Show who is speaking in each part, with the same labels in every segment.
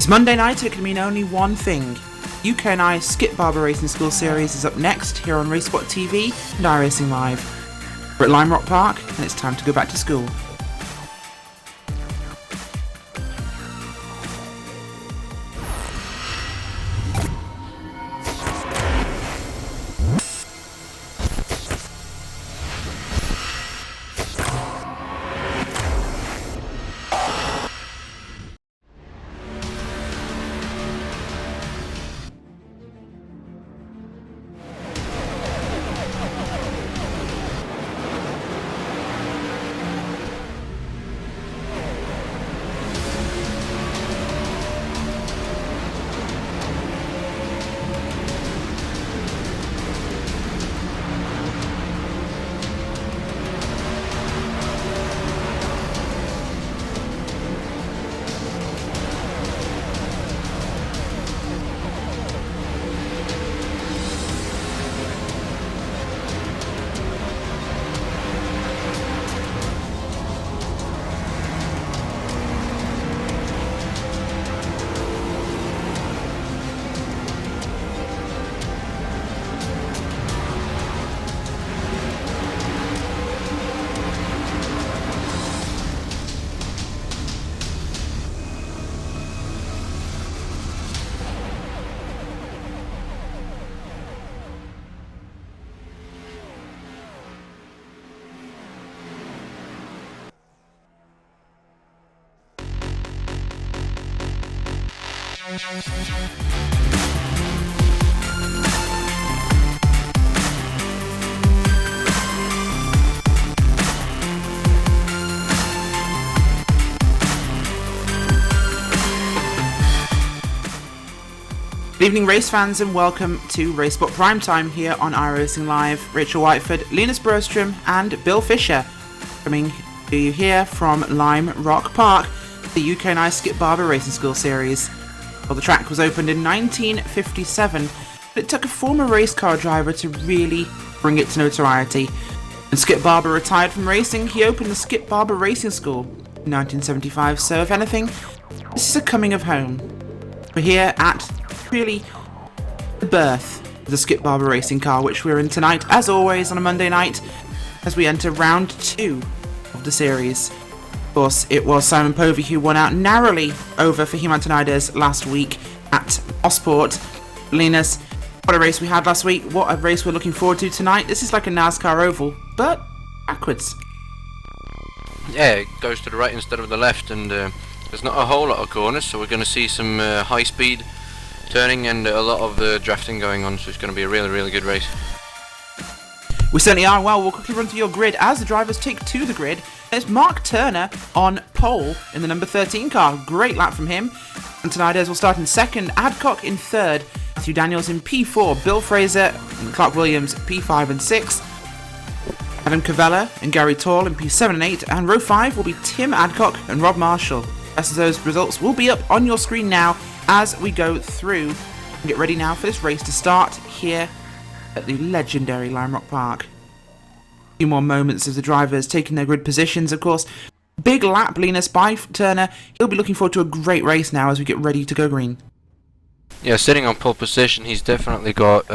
Speaker 1: It's Monday night, it can mean only one thing. UK&I Skip Barber Racing School Series is up next here on Racesport TV and iRacing Live. We're at Lime Rock Park and it's time to go back to school. Good evening, race fans, and welcome to Racesport Primetime here on iRacing Live. Rachel Whiteford, Linus Brostrom, and Bill Fisher coming to you here from Lime Rock Park, the UK&I Skip Barber Racing School Series. Well, the track was opened in 1957, but it took a former race car driver to really bring it to notoriety. When Skip Barber retired from racing, he opened the Skip Barber Racing School in 1975, so if anything, this is a coming of home. We're here at really the birth of the Skip Barber racing car, which we're in tonight, as always, on a Monday night, as we enter round 2 of the series. Of course, it was Simon Povey who won out narrowly over Fahim Antonides last week at Mosport. Linus, what a race we had last week, what a race we're looking forward to tonight. This is like a NASCAR oval, but backwards.
Speaker 2: Yeah, it goes to the right instead of the left, and there's not a whole lot of corners, so we're going to see some high speed turning and a lot of drafting going on, so it's going to be a really good race.
Speaker 1: We certainly are. Well, we'll quickly run through your grid as the drivers take to the grid. There's Mark Turner on pole in the number 13 car. Great lap from him. Antonides will start in second, Adcock in third, Matthew Daniels in P4, Bill Fraser and Clark Williams P5 and 6, Adam Cavella and Gary Tall in P7 and 8, and row 5 will be Tim Adcock and Rob Marshall. The rest of those results will be up on your screen now as we go through and get ready now for this race to start here at the legendary Lime Rock Park. A few more moments of the drivers taking their grid positions, of course. Big lap, Linus, by Turner. He'll be looking forward to a great race now as we get ready to go green.
Speaker 2: Yeah, sitting on pole position, he's definitely got,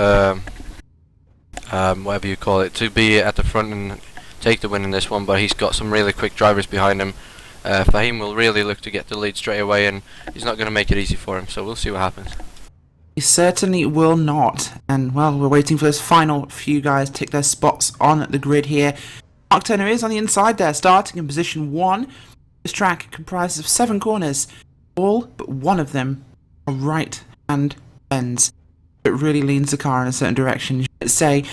Speaker 2: whatever you call it, to be at the front and take the win in this one, but he's got some really quick drivers behind him. Fahim will really look to get the lead straight away, and he's not going to make it easy for him, so we'll see what happens.
Speaker 1: He certainly will not, and well, we're waiting for those final few guys to take their spots on the grid here. Mark Turner is on the inside there, starting in position 1. This track comprises of 7 corners, all but one of them are right-hand bends. It really leans the car in a certain direction, you should say.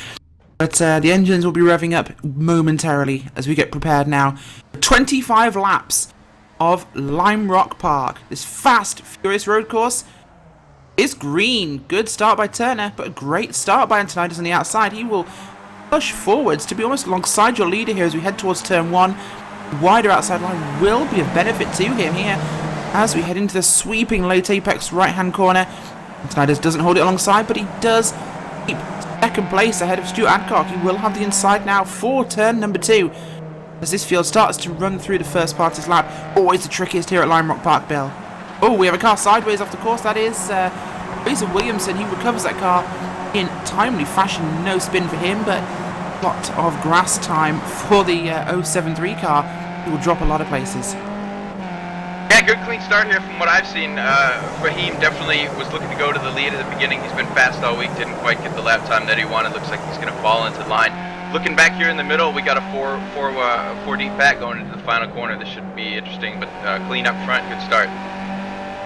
Speaker 1: But the engines will be revving up momentarily as we get prepared now. 25 laps of Lime Rock Park. This fast, furious road course is green. Good start by Turner, but a great start by Antonides on the outside. He will push forwards to be almost alongside your leader here as we head towards turn 1. Wider outside line will be of benefit to him here as we head into the sweeping late apex right-hand corner. Antonides doesn't hold it alongside, but he does keep second place ahead of Stuart Adcock. He will have the inside now for turn number 2 as this field starts to run through the first part of his lap. Always the trickiest here at Lime Rock Park, Bill. Oh, we have a car sideways off the course. That is Fraser Williamson. He recovers that car in timely fashion. No spin for him, but a lot of grass time for the 073 car. He will drop a lot of places.
Speaker 3: Yeah, good clean start here from what I've seen. Raheem definitely was looking to go to the lead at the beginning. He's been fast all week, didn't quite get the lap time that he wanted. Looks like he's going to fall into line. Looking back here in the middle, we got a four deep pack going into the final corner. This should be interesting, but clean up front, good start.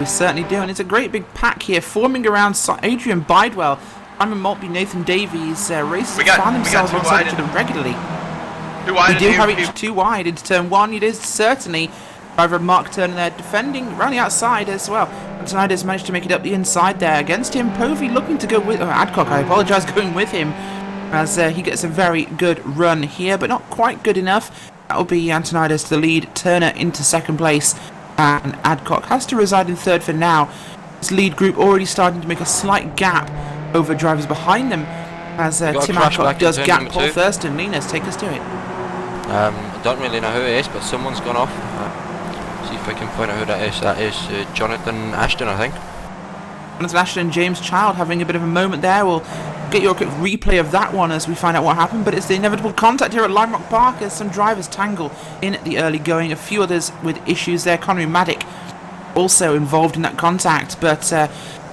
Speaker 1: We certainly do, and it's a great big pack here forming around Adrian Bidewell. Simon Maltby, Nathan Davies, racers found themselves alongside each other regularly. We do have each too wide into turn one. It is certainly driver Mark Turner there defending around the outside as well. And tonight has managed to make it up the inside there against him. Povey looking to go with Adcock, I apologise, going with him as he gets a very good run here, but not quite good enough. That will be Antonides to the lead, Turner into second place, and Adcock has to reside in third for now. This lead group already starting to make a slight gap over drivers behind them as Tim Adcock does gap Paul Thurston. Linus, take us to it.
Speaker 2: I don't really know who it is, but someone's gone off. See if I can find out who that is. That is Jonathan Ashton, I think.
Speaker 1: Jonathan Ashton and James Child having a bit of a moment there. We'll get you a quick replay of that one as we find out what happened, but it's the inevitable contact here at Lime Rock Park as some drivers tangle in the early going. A few others with issues there. Connery Maddock also involved in that contact, but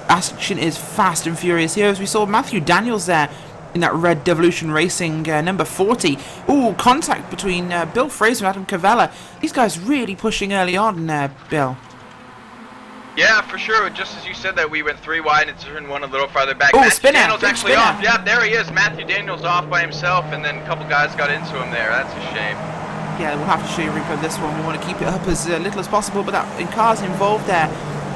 Speaker 1: action is fast and furious here as we saw Matthew Daniels there in that red Devolution Racing number 40. Ooh, contact between Bill Fraser and Adam Cavella. These guys really pushing early on, Bill.
Speaker 3: Yeah, for sure. Just as you said that, we went 3 wide and turn 1 a little farther back.
Speaker 1: Oh,
Speaker 3: Matthew
Speaker 1: spinner!
Speaker 3: Daniels actually
Speaker 1: Spinner.
Speaker 3: off. Yeah, there he is. Matthew Daniels off by himself, and then a couple guys got into him there. That's a shame.
Speaker 1: Yeah, we'll have to show you a replay of this one. We want to keep it up as little as possible, but that in cars involved there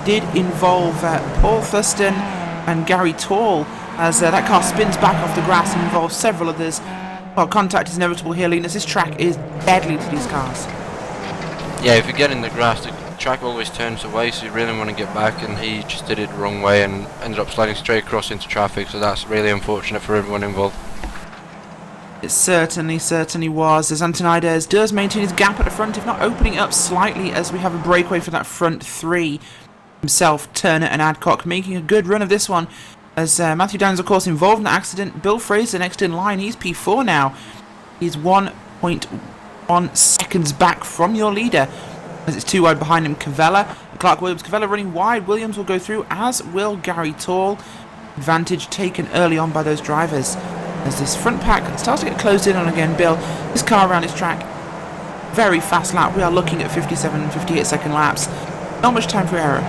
Speaker 1: did involve Paul Thurston and Gary Tall as that car spins back off the grass and involves several others. Well, contact is inevitable here, Linus. This track is deadly to these cars.
Speaker 2: Yeah, if you get in the grass, the track always turns away, so you really want to get back, and he just did it the wrong way and ended up sliding straight across into traffic, so that's really unfortunate for everyone involved.
Speaker 1: It certainly was, as Antonides does maintain his gap at the front, if not opening up slightly, as we have a breakaway for that front three. Himself, Turner and Adcock making a good run of this one, as Matthew Downs, of course, involved in the accident. Bill Fraser next in line, he's P4 now. He's 1.1 seconds back from your leader, as it's 2 wide behind him, Cavella. Clark Williams, Cavella running wide. Williams will go through, as will Gary Tall. Advantage taken early on by those drivers. As this front pack starts to get closed in on again, Bill, this car around this track, very fast lap. We are looking at 57 and 58 second laps. Not much time for error.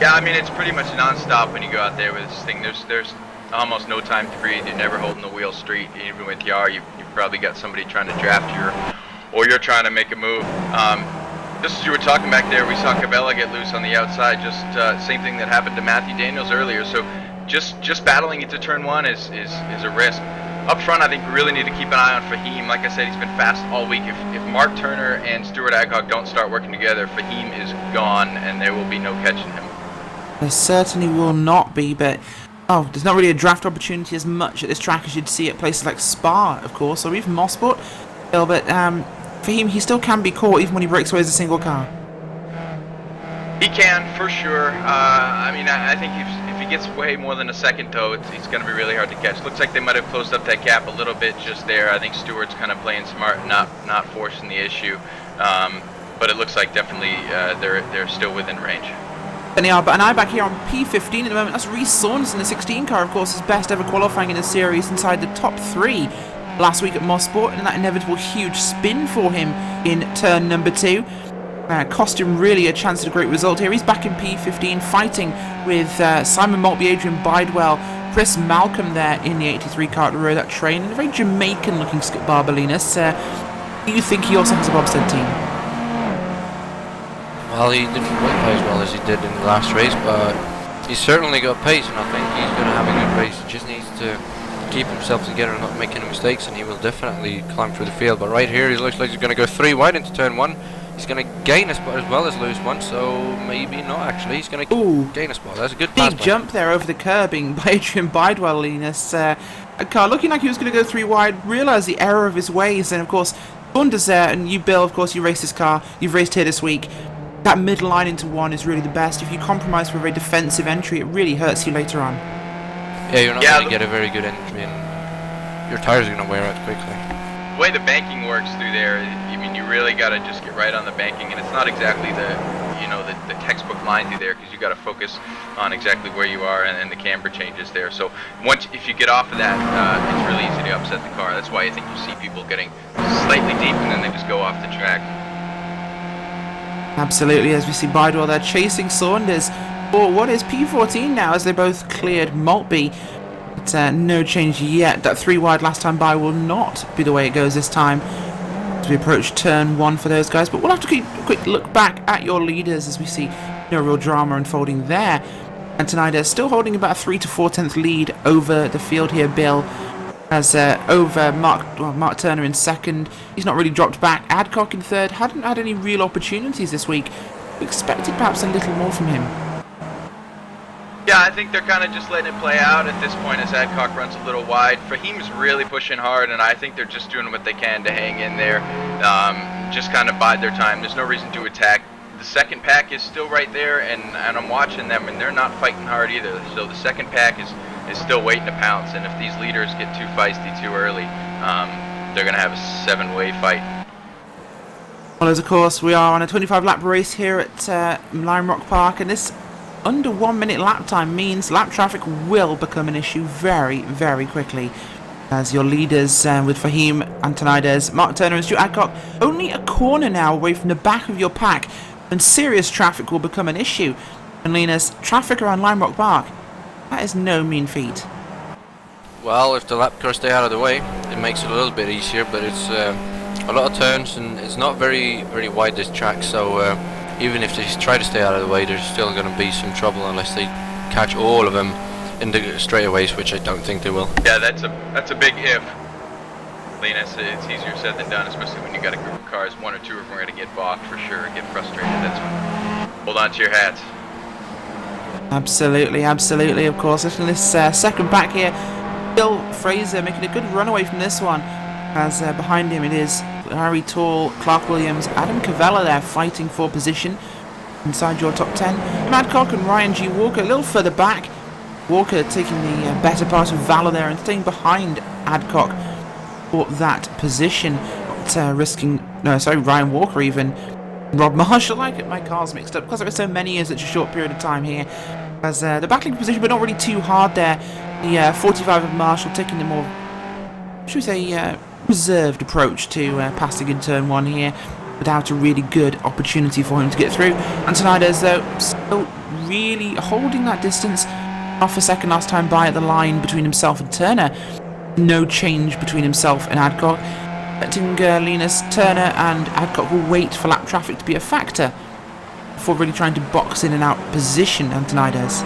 Speaker 3: Yeah, I mean, it's pretty much non-stop when you go out there with this thing. There's almost no time to breathe. You're never holding the wheel straight. Even with you you've probably got somebody trying to draft you, or you're trying to make a move. Just as you were talking back there, we saw Cavella get loose on the outside. Just same thing that happened to Matthew Daniels earlier. So just battling into turn 1 is a risk. Up front, I think we really need to keep an eye on Fahim. Like I said, he's been fast all week. If Mark Turner and Stuart Adcock don't start working together, Fahim is gone, and there will be no catching him.
Speaker 1: There certainly will not be, but there's not really a draft opportunity as much at this track as you'd see at places like Spa, of course, or even Mosport. But for him, he still can be caught even when he breaks away as a single car.
Speaker 3: He can, for sure. I mean, I think if he gets way more than a second, though, it's going to be really hard to catch. Looks like they might have closed up that gap a little bit just there. I think Stewart's kind of playing smart, not forcing the issue. But it looks like definitely they're still within range.
Speaker 1: And they are, but an eye back here on P15 at the moment. That's Reece Saunders in the 16 car, of course, his best ever qualifying in the series, inside the top 3 last week at Mosport, and that inevitable huge spin for him in turn number 2. Cost him really a chance at a great result here. He's back in P15 fighting with Simon Maltby, Adrian Bidewell, Chris Malcolm there in the 83 car at the rear of that train, and a very Jamaican looking Skip Barbalinas. Do you think he also has a bobsled team?
Speaker 2: Well, he didn't qualify as well as he did in the last race, but he's certainly got pace, and I think he's going to have a good race. He just needs to keep himself together and not make any mistakes, and he will definitely climb through the field. But right here, he looks like he's going to go 3 wide into turn 1. He's going to gain a spot as well as lose one, so maybe not actually. He's going to gain a spot. That's a good pass.
Speaker 1: Big jump there over the curbing by Adrian Bidewell, Linus. A car looking like he was going to go 3 wide, realised the error of his ways, and of course, Saunders there, and you, Bill, of course, you raced this car. You've raced here this week. that middle line into one is really the best. If you compromise for a very defensive entry, it really hurts you later on.
Speaker 2: Yeah, you're not going to get a very good entry, and your tires are going to wear out quickly.
Speaker 3: The way the banking works through there, I mean, you really got to just get right on the banking, and it's not exactly the textbook line through there, because you got to focus on exactly where you are and the camber changes there. So if you get off of that, it's really easy to upset the car. That's why I think you see people getting slightly deep and then they just go off the track.
Speaker 1: Absolutely, as we see Bidwell there chasing Saunders for what is P14 now, as they both cleared Maltby. But no change yet. That 3 wide last time by will not be the way it goes this time as we approach turn 1 for those guys. But we'll have to keep a quick look back at your leaders as we see no real drama unfolding there. And tonight is still holding about a 3 to 4/10 lead over the field here, Bill. As over Mark Turner in second. He's not really dropped back. Adcock in third. Hadn't had any real opportunities this week. Expected perhaps a little more from him.
Speaker 3: Yeah, I think they're kind of just letting it play out at this point as Adcock runs a little wide. Fahim's really pushing hard, and I think they're just doing what they can to hang in there. Just kind of bide their time. There's no reason to attack. The second pack is still right there, and I'm watching them, and they're not fighting hard either. So the second pack is still waiting to pounce, and if these leaders get too feisty too early, they're going to have a 7-way fight.
Speaker 1: Well, as of course, we are on a 25-lap race here at Lime Rock Park, and this under 1 minute lap time means lap traffic will become an issue very, very quickly. As your leaders with Fahim, Antonides, Mark Turner and Stuart Adcock only a corner now away from the back of your pack, and serious traffic will become an issue. And Linus, traffic around Lime Rock Park, that is no mean feat.
Speaker 2: Well, if the lap cars stay out of the way, it makes it a little bit easier, but it's a lot of turns and it's not very wide, this track, so even if they try to stay out of the way, there's still going to be some trouble unless they catch all of them in the straightaways, which I don't think they will. Yeah,
Speaker 3: that's a big if, Linus. It's easier said than done, especially when you got a group of cars. 1 or 2 of them are going to get balked for sure, get frustrated. That's when hold on to your hats.
Speaker 1: Absolutely, absolutely, of course. Listen to this second back here. Bill Fraser making a good run away from this one. As behind him it is Harry Tall, Clark Williams, Adam Cavella there fighting for position inside your top 10. Adcock and Ryan G. Walker a little further back. Walker taking the better part of Valor there and staying behind Adcock for that position. Not Ryan Walker even. Rob Marshall, I get my cars mixed up because there are so many in such a short period of time here. As the battling position, but not really too hard there. The 45 of Marshall taking the more, should we say, reserved approach to passing in turn 1 here, without a really good opportunity for him to get through. Antonides, though, still really holding that distance. Off a second last time by at the line between himself and Turner. No change between himself and Adcock. Expecting Linus, Turner and Adcock will wait for lap traffic to be a factor before really trying to box in and out position Antonides.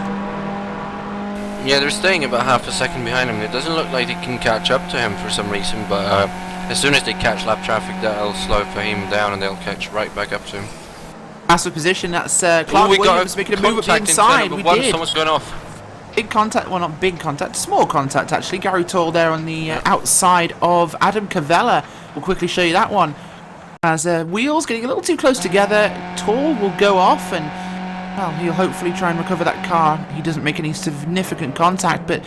Speaker 2: Yeah, they're staying about half a second behind him. It doesn't look like they can catch up to him for some reason, but as soon as they catch lap traffic, that'll slow Fahim down and they'll catch right back up to him.
Speaker 1: Massive position, that's Clark Williams making a move up the inside. We did.
Speaker 2: Someone's going off.
Speaker 1: Big contact, well not big contact, small contact actually. Gary Tall there on the outside of Adam Cavella. We'll quickly show you that one. As wheels getting a little too close together, Tall will go off and, well, he'll hopefully try and recover that car. He doesn't make any significant contact, but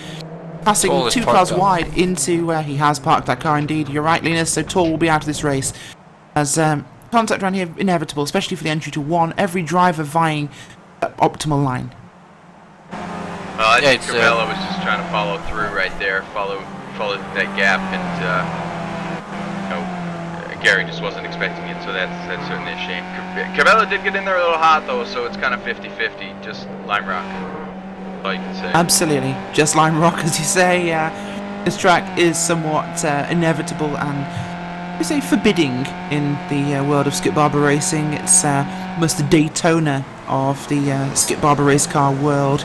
Speaker 1: passing 2 cars wide into where he has parked that car indeed. You're right, Linus, so Tall will be out of this race. As contact around here inevitable, especially for the entry to 1. Every driver vying that optimal line.
Speaker 3: Well, I think Cavella was just trying to follow through right there, follow that gap, and Gary just wasn't expecting it, so that's certainly a shame. Cavella did get in there a little hot though, so it's kind of 50-50, just Lime Rock. That's all you can say.
Speaker 1: Absolutely, just Lime Rock, as you say. This track is somewhat inevitable and, we say, forbidding in the world of Skip Barber racing. It's almost the Daytona of the Skip Barber race car world.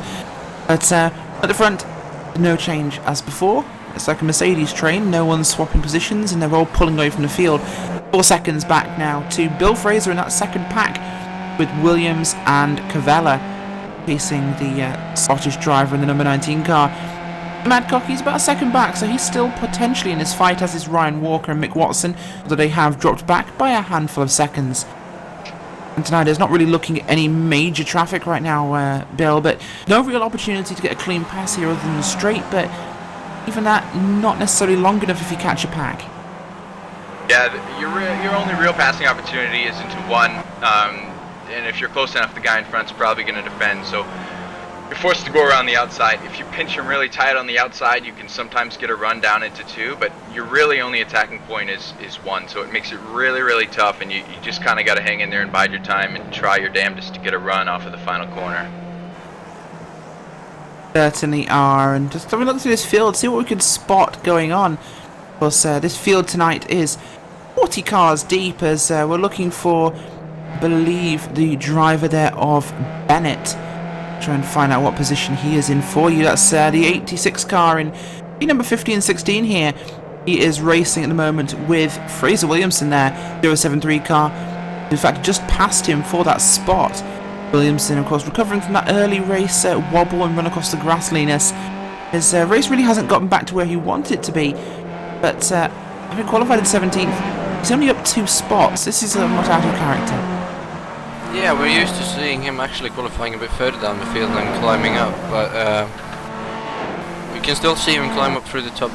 Speaker 1: But at the front, no change as before. It's like a Mercedes train, no one's swapping positions and they're all pulling away from the field. 4 seconds back now to Bill Fraser in that second pack with Williams and Cavella facing the Scottish driver in the number 19 car. Adcock, he's about a second back, so he's still potentially in this fight, as is Ryan Walker and Mick Watson, although they have dropped back by a handful of seconds. And tonight is not really looking at any major traffic right now, Bill, but no real opportunity to get a clean pass here other than the straight, but even that, not necessarily long enough if you catch a pack.
Speaker 3: Yeah, your only real passing opportunity is into one, and if you're close enough, the guy in front's probably going to defend, so you're forced to go around the outside. If you pinch him really tight on the outside, you can sometimes get a run down into two, but your really only attacking point is one, so it makes it really, really tough, and you just kind of got to hang in there and bide your time and try your damnedest to get a run off of the final corner.
Speaker 1: Certainly are, and just having a look through this field, see what we can spot going on. Of course, this field tonight is 40 cars deep as we're looking for, I believe, the driver there of Bennett. Try and find out what position he is in for you. That's the 86 car in number 15 and 16 here. He is racing at the moment with Fraser Williamson there, 073 car. In fact, just passed him for that spot. Williamson, of course, recovering from that early race wobble and run across the grass, Linus. His race really hasn't gotten back to where he wanted it to be, but having qualified in 17th, he's only up 2 spots. This is not out of character.
Speaker 2: Yeah, we're used to seeing him actually qualifying a bit further down the field and climbing up, but we can still see him climb up through the top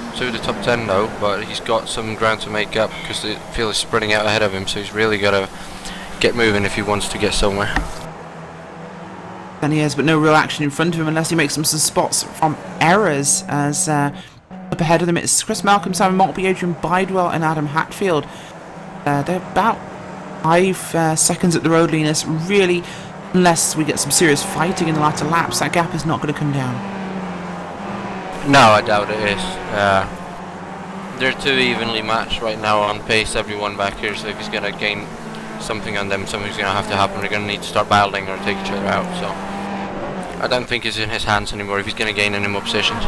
Speaker 2: 10 though, but he's got some ground to make up because the field is spreading out ahead of him, so he's really got to get moving if he wants to get somewhere.
Speaker 1: And he has, but no real action in front of him unless he makes some spots from errors, as up ahead of them it's Chris Malcolm, Simon Maltby, Adrian Bidewell and Adam Hatfield. They're about 5 seconds at the road, Linus. Really, unless we get some serious fighting in the latter laps, that gap is not going to come down.
Speaker 2: No, I doubt it is. They're too evenly matched right now on pace, everyone back here, so if he's going to gain something on them, something's going to have to happen. They're going to need to start battling or take each other out, so I don't think it's in his hands anymore if he's going to gain any more positions.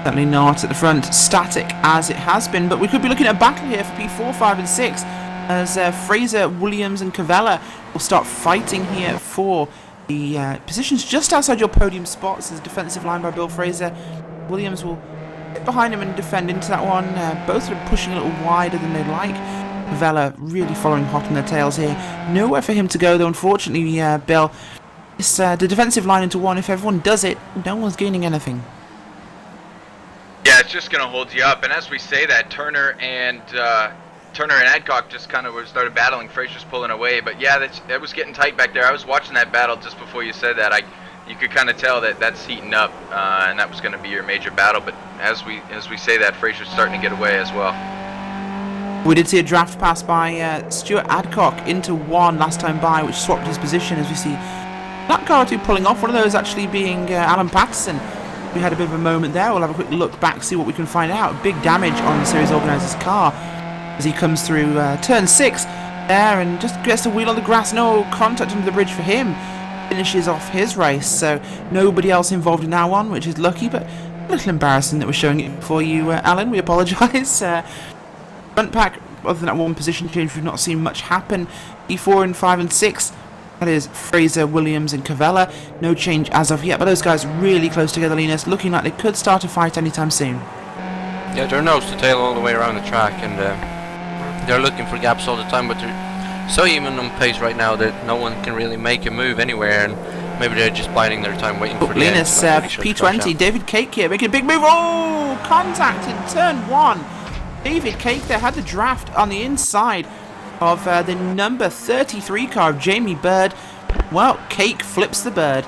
Speaker 1: Certainly not at the front, static as it has been, but we could be looking at a battle here for P4, 5 and 6. As Fraser, Williams and Cavella will start fighting here for the positions just outside your podium spots. There's a defensive line by Bill Fraser. Williams will get behind him and defend into that one. Both are pushing a little wider than they'd like. Cavella really following hot on their tails here. Nowhere for him to go though, unfortunately, Bill. It's the defensive line into one. If everyone does it, no one's gaining anything.
Speaker 3: Yeah, it's just going to hold you up, and as we say that, Turner and Adcock just kind of started battling. Fraser's pulling away, but yeah, that was getting tight back there. I was watching that battle just before you said that. You could kind of tell that that's heating up, and that was going to be your major battle. But as we say that, Fraser's starting to get away as well.
Speaker 1: We did see a draft pass by Stuart Adcock into one last time by, which swapped his position as we see that car or two pulling off. One of those actually being Alan Patterson. We had a bit of a moment there. We'll have a quick look back, see what we can find out. Big damage on the series organizer's car as he comes through turn 6 there and just gets a wheel on the grass. No contact under the bridge for him. Finishes off his race, so nobody else involved in that one, which is lucky, but a little embarrassing that we're showing it for you, Alan. We apologise. Front pack, other than that one position change, we've not seen much happen. E4 and 5 and 6. That is Fraser, Williams and Cavella. No change as of yet, but those guys really close together, Linus, looking like they could start a fight anytime soon.
Speaker 2: Yeah, they're nose to tail all the way around the track, and they're looking for gaps all the time, but they're so even on pace right now that no one can really make a move anywhere, and maybe they're just biding their time waiting for the
Speaker 1: Linus, P20, David Cake here, making a big move. Oh, contact in turn 1. David Cake there had the draft on the inside of the number 33 car of Jamie Bird. Well, Cake flips the bird.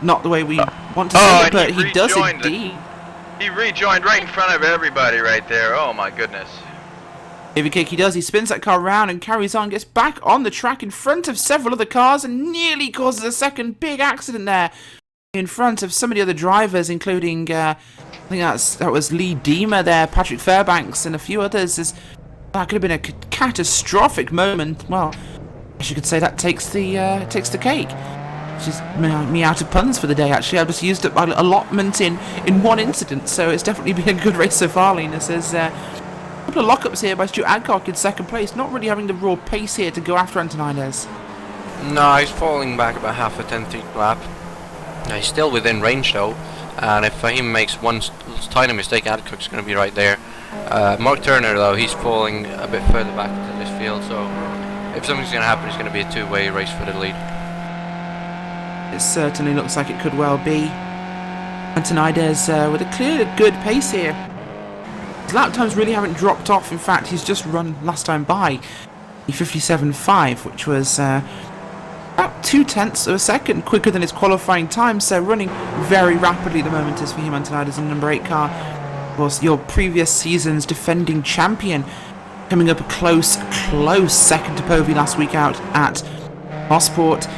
Speaker 1: Not the way we want to say it, but he does indeed.
Speaker 3: He rejoined right in front of everybody right there. Oh my goodness.
Speaker 1: David Cake, he does. He spins that car around and carries on, gets back on the track in front of several other cars and nearly causes a second big accident there in front of some of the other drivers, including, I think that was Lee Deemer there, Patrick Fairbanks and a few others. That could have been a catastrophic moment. Well, I guess you could say that takes the cake. Which is me out of puns for the day, actually. I've just used up my allotment in one incident, so it's definitely been a good race so far, Linus. There's a couple of lockups here by Stuart Adcock in second place, not really having the raw pace here to go after Antonides.
Speaker 2: No, he's falling back about half a tenth each lap. He's still within range though, and if Fahim makes one tiny mistake, Adcock's going to be right there. Mark Turner though, he's falling a bit further back into this field, so if something's going to happen, it's going to be a two-way race for the lead.
Speaker 1: It certainly looks like it could well be. Antonides with a clear good pace here. His lap times really haven't dropped off. In fact, he's just run last time by the 57.5, which was about 0.2 of a second quicker than his qualifying time. So running very rapidly at the moment is for him, Antonides, in the number 8 car. Of course, your previous season's defending champion, coming up a close second to Povey last week out at Mosport,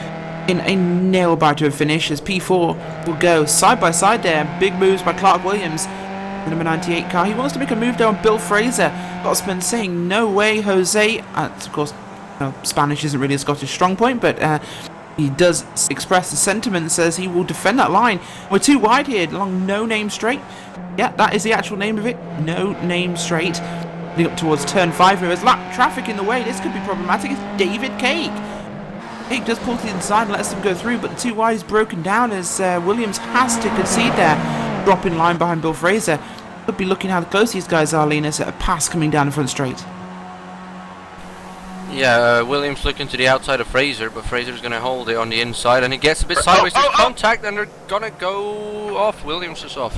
Speaker 1: in a nail-biter of finish, as P4 will go side by side there. Big moves by Clark Williams, the number 98 car. He wants to make a move down Bill Fraser. Gotsman saying, no way, Jose. Of course, Spanish isn't really a Scottish strong point, but he does express the sentiment, says he will defend that line. We're too wide here along No Name Straight. Yeah, that is the actual name of it. No Name Straight. Leading up towards turn 5 here. There's lap traffic in the way. This could be problematic. It's David Cake. Cake does pull to the inside and lets them go through, but the too wide is broken down as Williams has to concede there. Drop in line behind Bill Fraser. Could be looking how close these guys are, Linus, at a pass coming down the front straight.
Speaker 2: Yeah, Williams looking to the outside of Fraser, but Fraser's going to hold it on the inside, and he gets a bit sideways. There's contact, and they're going to go off. Williams is off.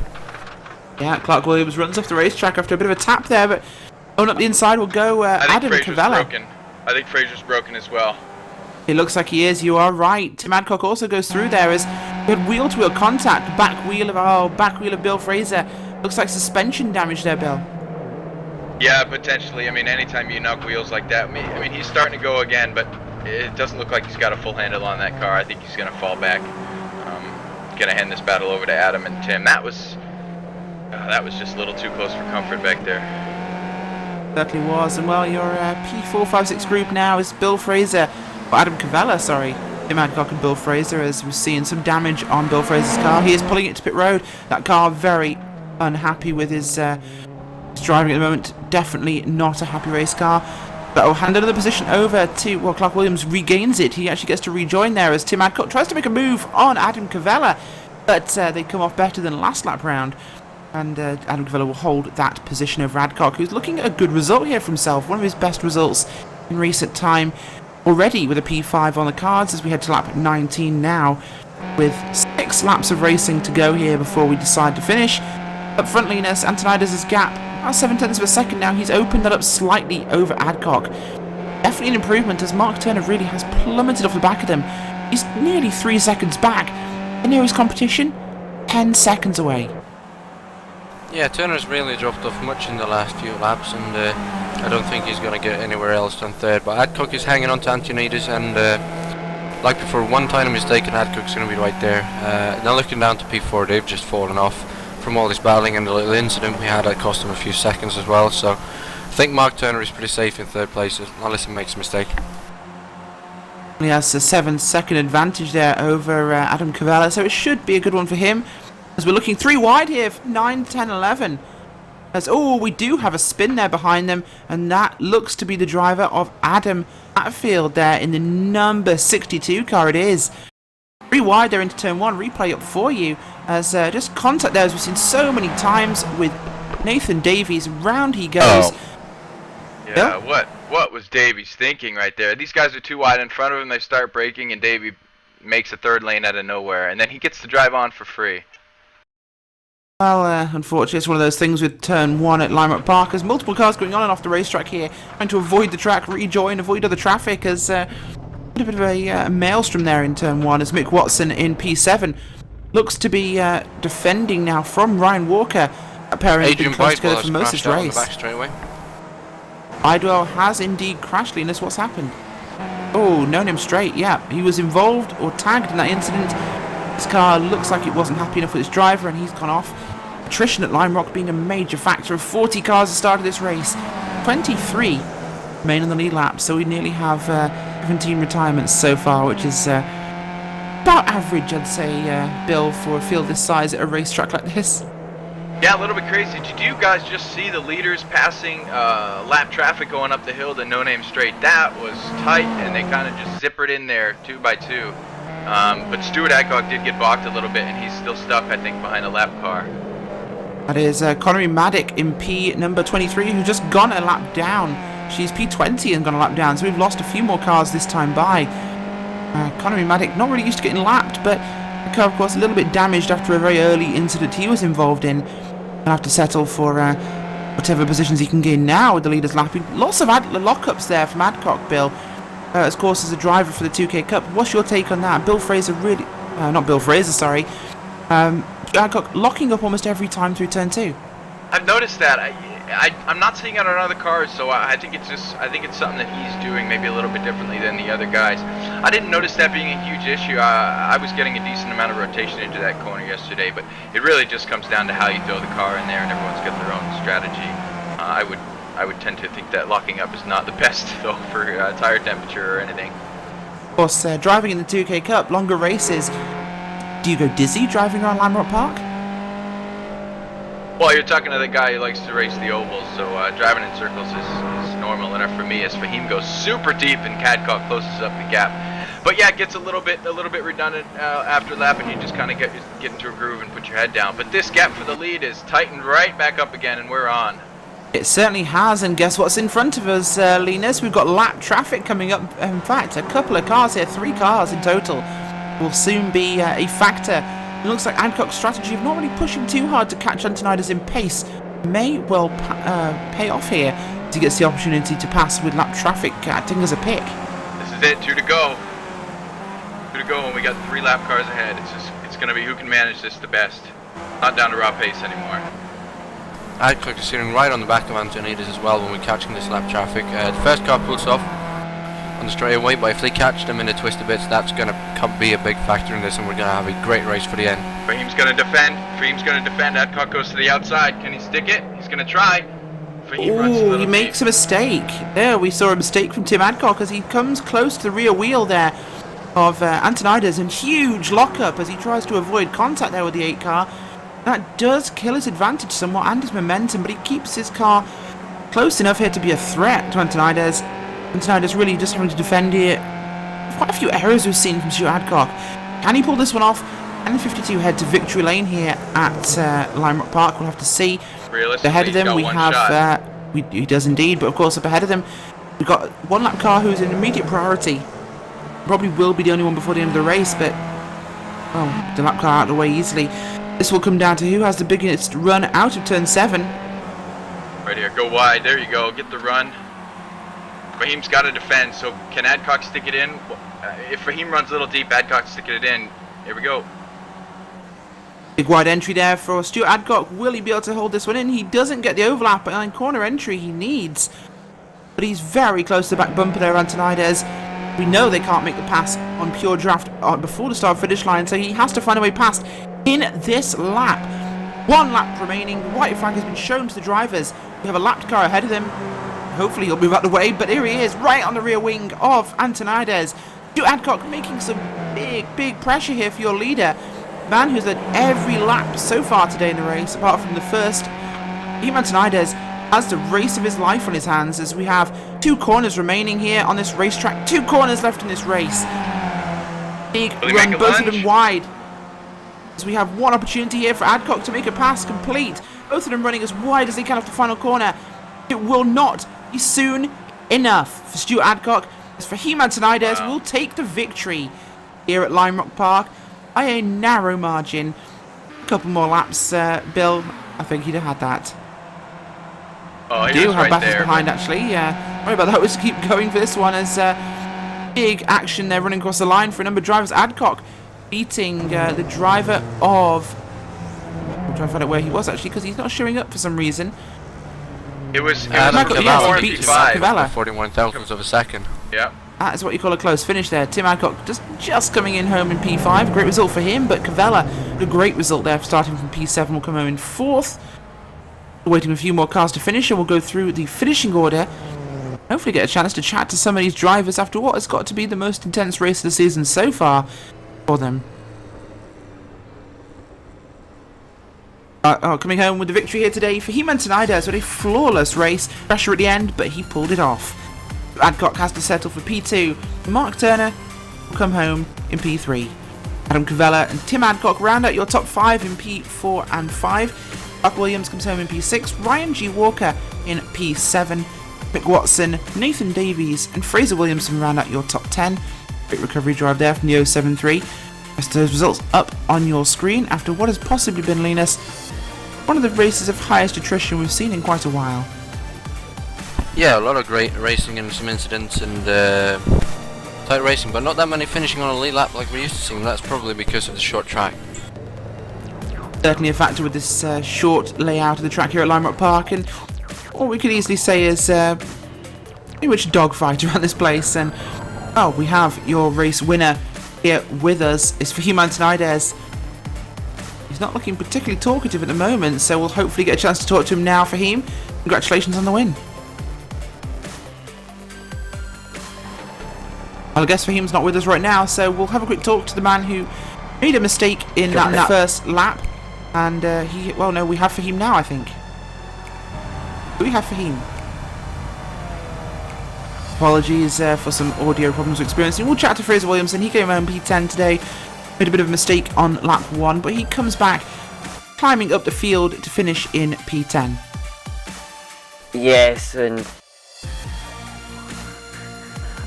Speaker 1: Yeah, Clark Williams runs off the racetrack after a bit of a tap there, but on up the inside will go Adam Cavella.
Speaker 3: I think Fraser's broken as well.
Speaker 1: It looks like he is, you are right. Tim Adcock also goes through there as we had wheel-to-wheel contact. Back wheel of Bill Fraser. Looks like suspension damage there, Bill.
Speaker 3: Yeah, potentially. I mean, anytime you knock wheels like that, I mean, he's starting to go again, but it doesn't look like he's got a full handle on that car. I think he's going to fall back. Going to hand this battle over to Adam and Tim. That was just a little too close for comfort back there.
Speaker 1: Certainly was. And well, your P456 group now is Bill Fraser. Adam Cavella, sorry. Tim Adcock and Bill Fraser, as we're seeing some damage on Bill Fraser's car. He is pulling it to pit road. That car very unhappy with his driving at the moment. Definitely not a happy race car. But will hand another position over to, well, Clark Williams regains it. He actually gets to rejoin there as Tim Adcock tries to make a move on Adam Cavella. But they come off better than last lap round. And Adam Cavella will hold that position over Adcock, who's looking at a good result here for himself. One of his best results in recent time. Already with a P5 on the cards as we head to lap 19 now, with 6 laps of racing to go here before we decide to finish. Up front, Linus, Antonides' gap about 0.7 of a second now. He's opened that up slightly over Adcock. Definitely an improvement as Mark Turner really has plummeted off the back of them. He's nearly 3 seconds back. The nearest competition, 10 seconds away.
Speaker 2: Yeah, Turner's really dropped off much in the last few laps, and I don't think he's going to get anywhere else than third. But Adcock is hanging on to Antonides, and like before, one tiny mistake and Adcock's going to be right there. Now looking down to P4, they've just fallen off from all this battling and the little incident we had that cost him a few seconds as well. So I think Mark Turner is pretty safe in third place unless he makes a mistake.
Speaker 1: He has a 7-second advantage there over Adam Cavella, so it should be a good one for him. As we're looking 3 wide here, 9, 10, 11. As, we do have a spin there behind them, and that looks to be the driver of Adam Hatfield there in the number 62 car. It is 3 wide there into turn 1. Replay up for you as just contact there as we've seen so many times with Nathan Davies. Round he goes.
Speaker 3: Yeah, what was Davies thinking right there? These guys are too wide in front of him. They start braking, and Davey makes a third lane out of nowhere, and then he gets to drive on for free.
Speaker 1: Well, unfortunately, it's one of those things with turn 1 at Lime Park. There's multiple cars going on and off the racetrack here, trying to avoid the track, rejoin, avoid other traffic, as a bit of a maelstrom there in turn 1, as Mick Watson in P7 looks to be defending now from Ryan Walker. Apparently been close together for most of this race. Idwell has indeed crashed. Linus, what's happened? Oh, known him straight, yeah. He was involved or tagged in that incident. His car looks like it wasn't happy enough with his driver, and he's gone off. Attrition at Lime Rock being a major factor of 40 cars at the start of this race. 23 remain on the lead lap, so we nearly have 17 retirements so far, which is about average, I'd say, Bill, for a field this size at a racetrack like this.
Speaker 3: Yeah, a little bit crazy. Did you guys just see the leaders passing lap traffic going up the hill to No Name Straight? That was tight, and they kind of just zippered in there 2 by 2. But Stuart Adcock did get balked a little bit, and he's still stuck, I think, behind a lap car.
Speaker 1: That is Connery Maddock in P number 23, who's just gone a lap down. She's P20 and gone a lap down, so we've lost a few more cars this time by. Connery Maddock, not really used to getting lapped, but the car, of course, a little bit damaged after a very early incident he was involved in. Gonna have to settle for whatever positions he can gain now with the leaders lapping. Lots of lockups there from Adcock, Bill. Of course, as a driver for the 2K Cup, what's your take on that? Bill Fraser really... not Bill Fraser, sorry. Adcock locking up almost every time through turn 2.
Speaker 3: I've noticed that. I'm not seeing it on other cars, so I think it's something that he's doing maybe a little bit differently than the other guys. I didn't notice that being a huge issue. I was getting a decent amount of rotation into that corner yesterday, but it really just comes down to how you throw the car in there, and everyone's got their own strategy. I would tend to think that locking up is not the best though for tire temperature or anything.
Speaker 1: Of course, driving in the 2K Cup, longer races. Do you go dizzy driving around Lime Rock Park?
Speaker 3: Well, you're talking to the guy who likes to race the ovals, so driving in circles is normal enough for me as Fahim goes super deep and Cadcock closes up the gap. But yeah, it gets a little bit redundant after lap, and you just kind of get into a groove and put your head down. But this gap for the lead is tightened right back up again, and we're on.
Speaker 1: It certainly has, and guess what's in front of us, Linus? We've got lap traffic coming up. In fact, a couple of cars here, 3 cars in total, will soon be a factor. It looks like Adcock's strategy of not really pushing too hard to catch Antonidas in pace may well pay off here as he gets the opportunity to pass with lap traffic acting as a pick.
Speaker 3: This is it, 2 to go. 2 to go, and we got 3 lap cars ahead. It's going to be who can manage this the best. Not down to raw pace anymore.
Speaker 2: Adcock is sitting right on the back of Antonidas as well when we're catching this lap traffic. The first car pulls off on the straightaway, but if they catch them in the twisted bits, that's going to be a big factor in this, and we're going to have a great race for the end.
Speaker 3: Fahim's going to defend. Adcock goes to the outside. Can he stick it? He's going to try.
Speaker 1: Oh, he makes a mistake. There, we saw a mistake from Tim Adcock as he comes close to the rear wheel there of Antonidas, and huge lockup as he tries to avoid contact there with the 8 car. That does kill his advantage somewhat and his momentum, but he keeps his car close enough here to be a threat to Antonidas. Antonidas really just having to defend here. Quite a few errors we've seen from Stuart Adcock. Can he pull this one off? And the 52 head to victory lane here at Lime Rock Park. We'll have to see. Ahead of them we have... he does indeed, but of course up ahead of them we've got 1 lap car who's an immediate priority. Probably will be the only one before the end of the race, but... oh, the lap car out of the way easily. This will come down to who has the biggest run out of turn 7.
Speaker 3: Right here, go wide. There you go. Get the run. Fahim's got to defend, so can Adcock stick it in? If Fahim runs a little deep, Adcock sticking it in. Here we go.
Speaker 1: Big wide entry there for Stuart Adcock. Will he be able to hold this one in? He doesn't get the overlap, but in corner entry he needs. But he's very close to the back bumper there, Antonidas. We know they can't make the pass on pure draft before the start finish line, so he has to find a way past in this lap. 1 lap remaining. The white flag has been shown to the drivers. We have a lapped car ahead of them. Hopefully he'll move out of the way, but here he is, right on the rear wing of Antonidas. Stuart Adcock making some big pressure here for your leader. Man who's led every lap so far today in the race, apart from the first. Antonidas has the race of his life on his hands as we have 2 corners remaining here on this racetrack. 2 corners left in this race. Big run, both of them wide. As we have 1 opportunity here for Adcock to make a pass complete. Both of them running as wide as they can off the final corner. It will not be soon enough for Stuart Adcock. As Fahim Antonidas will take the victory here at Lime Rock Park by a narrow margin. A couple more laps, Bill. I think he'd have had that.
Speaker 3: Oh, he
Speaker 1: do
Speaker 3: was
Speaker 1: have
Speaker 3: right
Speaker 1: battles
Speaker 3: there,
Speaker 1: behind, actually. Sorry about that. We'll just keep going for this one as big action there running across the line for a number of drivers. Adcock beating the driver of... I'm trying to find out where he was, actually, because he's not showing up for some reason.
Speaker 3: It was
Speaker 1: Michael, yes, he beats Cavella.
Speaker 2: 41 thousandths of a second.
Speaker 3: Yeah.
Speaker 1: That is what you call a close finish there. Tim Adcock just coming in home in P5. Great result for him, but Cavella, a great result there, starting from P7, will come home in 4th. Waiting for a few more cars to finish, and we'll go through the finishing order. Hopefully get a chance to chat to some of these drivers after what has got to be the most intense race of the season so far for them. Coming home with the victory here today for Antonidas with a flawless race. Pressure at the end, but he pulled it off. Adcock has to settle for P2. Mark Turner will come home in P3. Adam Cavella and Tim Adcock round out your top 5 in P4 and 5. Buck Williams comes home in P6. Ryan G. Walker in P7. Mick Watson, Nathan Davies and Fraser Williamson round out your top 10. Great recovery drive there from the 073. Rest those results up on your screen after what has possibly been, Linus, one of the races of highest attrition we've seen in quite a while.
Speaker 2: Yeah, a lot of great racing and some incidents and tight racing, but not that many finishing on a lead lap like we're used to seeing. That's probably because of the short track.
Speaker 1: Certainly a factor with this short layout of the track here at Lime Rock Park, and what we could easily say is pretty much a dogfight around this place. And we have your race winner here with us. It's Fahim Antonides. He's not looking particularly talkative at the moment, so we'll hopefully get a chance to talk to him now. Fahim, congratulations on the win. Well, I guess Fahim's not with us right now, so we'll have a quick talk to the man who made a mistake in that first lap. And we have Fahim now, I think. Do we have Fahim? Apologies for some audio problems we're experiencing. We'll chat to Fraser Williamson. He came home P10 today, made a bit of a mistake on lap 1, but he comes back climbing up the field to finish in P10.
Speaker 4: Yes, and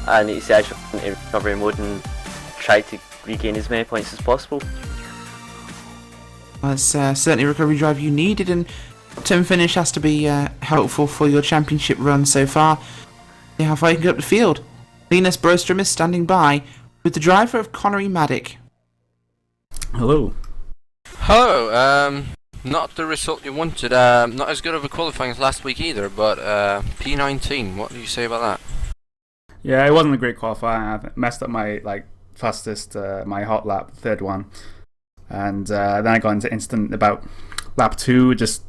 Speaker 4: I need to say I should went into recovery mode and try to regain as many points as possible.
Speaker 1: That's certainly a recovery drive you needed, and top 10 finish has to be helpful for your championship run so far. See how far you can get up the field. Linus Brostrom is standing by with the driver of Connery Maddock.
Speaker 5: Hello.
Speaker 2: Hello, not the result you wanted, not as good of a qualifying as last week either, but P19, what do you say about that?
Speaker 5: Yeah, it wasn't a great qualifying. I messed up my fastest, my hot lap, third one. And then I got into instant about lap 2, just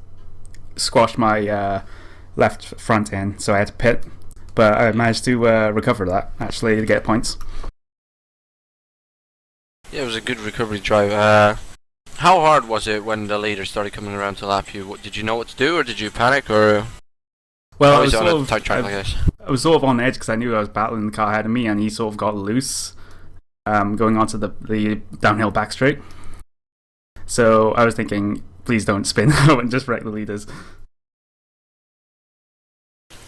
Speaker 5: squashed my left front end, so I had to pit. But I managed to recover that, actually, to get points.
Speaker 2: Yeah, it was a good recovery drive. How hard was it when the leader started coming around to lap you? Did you know what to do, or did you panic, or...
Speaker 5: Well,
Speaker 2: I was on a tight track like this.
Speaker 5: I was sort of on edge because I knew I was battling the car ahead of me, and he sort of got loose going onto the downhill back straight. So I was thinking, please don't spin and just wreck the leaders.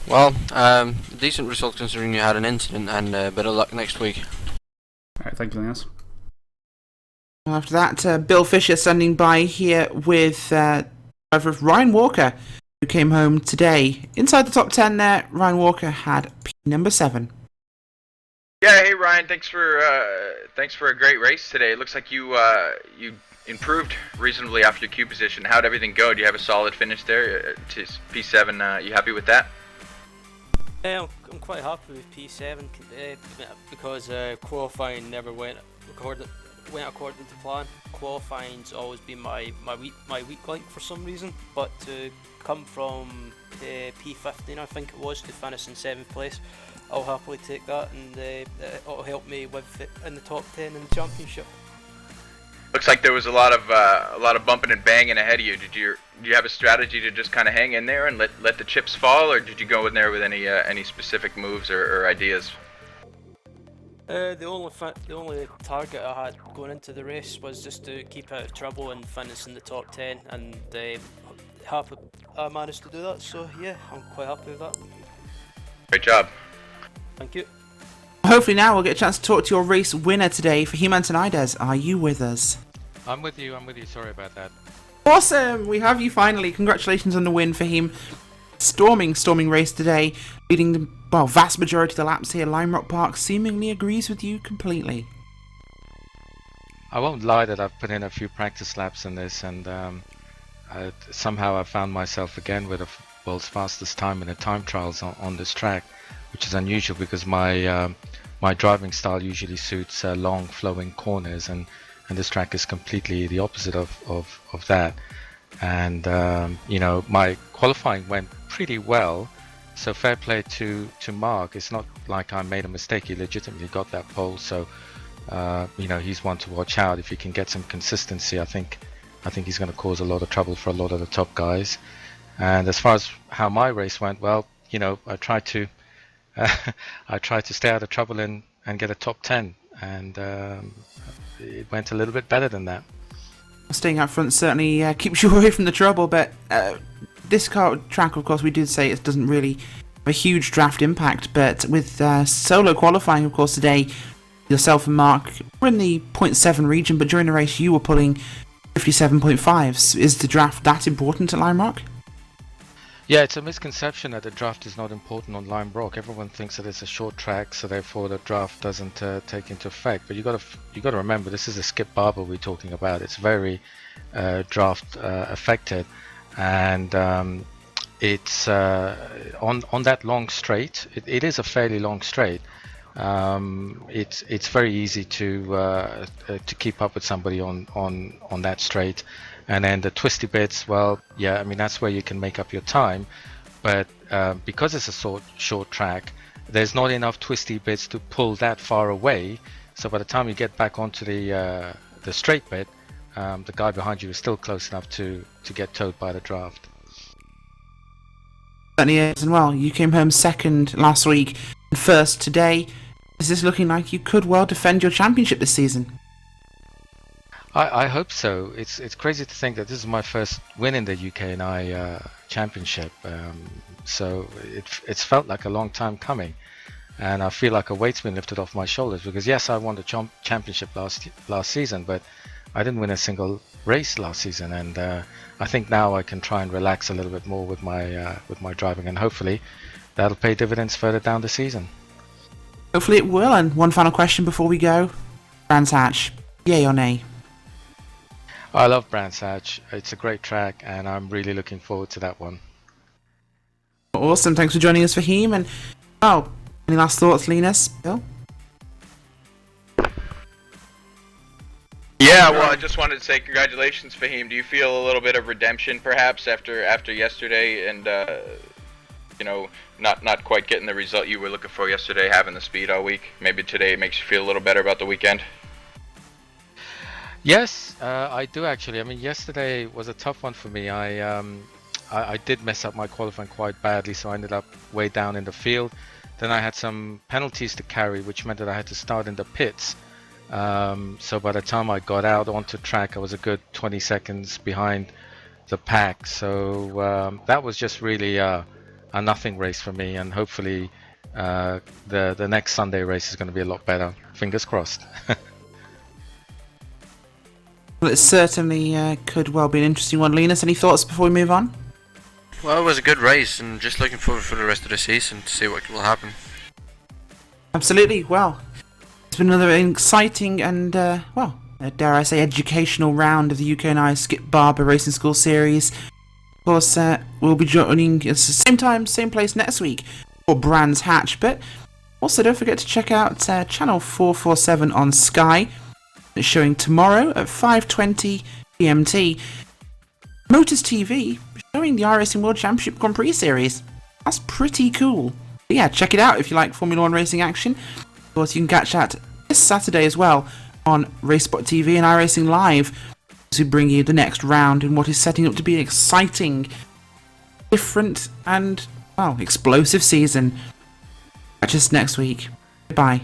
Speaker 2: Well, decent result considering you had an incident, and better luck next week.
Speaker 5: Alright, thank you, Linus.
Speaker 1: After that, Bill Fisher standing by here with driver of Ryan Walker, who came home today. Inside the top 10 there, Ryan Walker had P number 7.
Speaker 3: Yeah, hey Ryan, thanks for a great race today. It looks like you improved reasonably after your Q position. How'd everything go? Do you have a solid finish there to P7? You happy with that?
Speaker 6: I'm quite happy with P7 because qualifying never went according to plan. Qualifying's always been my weak link for some reason, but to come from P15, I think it was, to finish in 7th place, I'll happily take that, and it'll help me with it in the top 10 in the championship.
Speaker 3: Looks like there was a lot of bumping and banging ahead of you. Do you have a strategy to just kind of hang in there and let the chips fall, or did you go in there with any specific moves or ideas?
Speaker 6: The only target I had going into the race was just to keep out of trouble and finish in the top 10, and I managed to do that. So yeah, I'm quite happy with that.
Speaker 3: Great job.
Speaker 6: Thank you.
Speaker 1: Hopefully now we'll get a chance to talk to your race winner today, Fahim Antonides. Are you with us?
Speaker 7: I'm with you, sorry about that.
Speaker 1: Awesome! We have you finally. Congratulations on the win, Fahim. Storming race today, leading the vast majority of the laps here. Lime Rock Park seemingly agrees with you completely.
Speaker 7: I won't lie that I've put in a few practice laps in this, and somehow I found myself again with the world's fastest time in the time trials on this track, which is unusual because my driving style usually suits long flowing corners, and this track is completely the opposite of that. And my qualifying went pretty well, so fair play to Mark. It's not like I made a mistake. He legitimately got that pole, so he's one to watch out. If he can get some consistency, I think he's going to cause a lot of trouble for a lot of the top guys. And as far as how my race went, well, I tried to stay out of trouble and get a top 10, and it went a little bit better than that.
Speaker 1: Staying out front certainly keeps you away from the trouble, but this track, of course, we did say it doesn't really a huge draft impact, but with solo qualifying, of course, today, yourself and Mark were in the 0.7 region, but during the race you were pulling 57.5s. Is the draft that important at Lime Rock?
Speaker 7: Yeah, it's a misconception that the draft is not important on Lime Rock. Everyone thinks that it's a short track, so therefore the draft doesn't take into effect. But you got to remember, this is a Skip Barber we're talking about. It's very draft affected, and it's on that long straight. It is a fairly long straight. It's very easy to keep up with somebody on that straight, and then the twisty bits. Well, yeah, I mean that's where you can make up your time, but because it's a short track, there's not enough twisty bits to pull that far away. So by the time you get back onto the straight bit, the guy behind you is still close enough to get towed by the draft.
Speaker 1: Certainly is, and well, you came home second last week and first today. Is this looking like you could well defend your championship this season?
Speaker 7: I hope so. It's crazy to think that this is my first win in the UK&I championship. So it's felt like a long time coming, and I feel like a weight's been lifted off my shoulders, because yes, I won the championship last season, but I didn't win a single race last season, and I think now I can try and relax a little bit more with my driving, and hopefully that'll pay dividends further down the season.
Speaker 1: Hopefully it will. And one final question before we go. Brands Hatch, yay or nay?
Speaker 7: I love Brands Hatch. It's a great track, and I'm really looking forward to that one.
Speaker 1: Awesome. Thanks for joining us, Fahim. And oh, any last thoughts, Linus? Bill?
Speaker 3: Yeah, well, I just wanted to say congratulations, Fahim. Do you feel a little bit of redemption, perhaps, after yesterday, and not quite getting the result you were looking for yesterday, having the speed all week? Maybe today it makes you feel a little better about the weekend?
Speaker 7: Yes, I do actually. I mean, yesterday was a tough one for me. I did mess up my qualifying quite badly, so I ended up way down in the field. Then I had some penalties to carry, which meant that I had to start in the pits. So by the time I got out onto track, I was a good 20 seconds behind the pack. So that was just really a nothing race for me, and hopefully the next Sunday race is going to be a lot better. Fingers crossed.
Speaker 1: Well, it certainly could well be an interesting one. Linus, any thoughts before we move on?
Speaker 2: Well, it was a good race, and just looking forward for the rest of the season to see what will happen.
Speaker 1: Absolutely. Well, it's been another exciting and, dare I say, educational round of the UK&I Skip Barber Racing School Series. Of course, we'll be joining at the same time, same place next week for Brands Hatch. But also, don't forget to check out channel 447 on Sky. It's showing tomorrow at 5:20 GMT. Motors TV showing the iRacing World Championship Grand Prix Series. That's pretty cool. But yeah, check it out if you like Formula 1 racing action. Of course, you can catch that this Saturday as well on RaceSpot TV and iRacing Live to bring you the next round in what is setting up to be an exciting, different, and, well, explosive season. Catch us next week. Goodbye.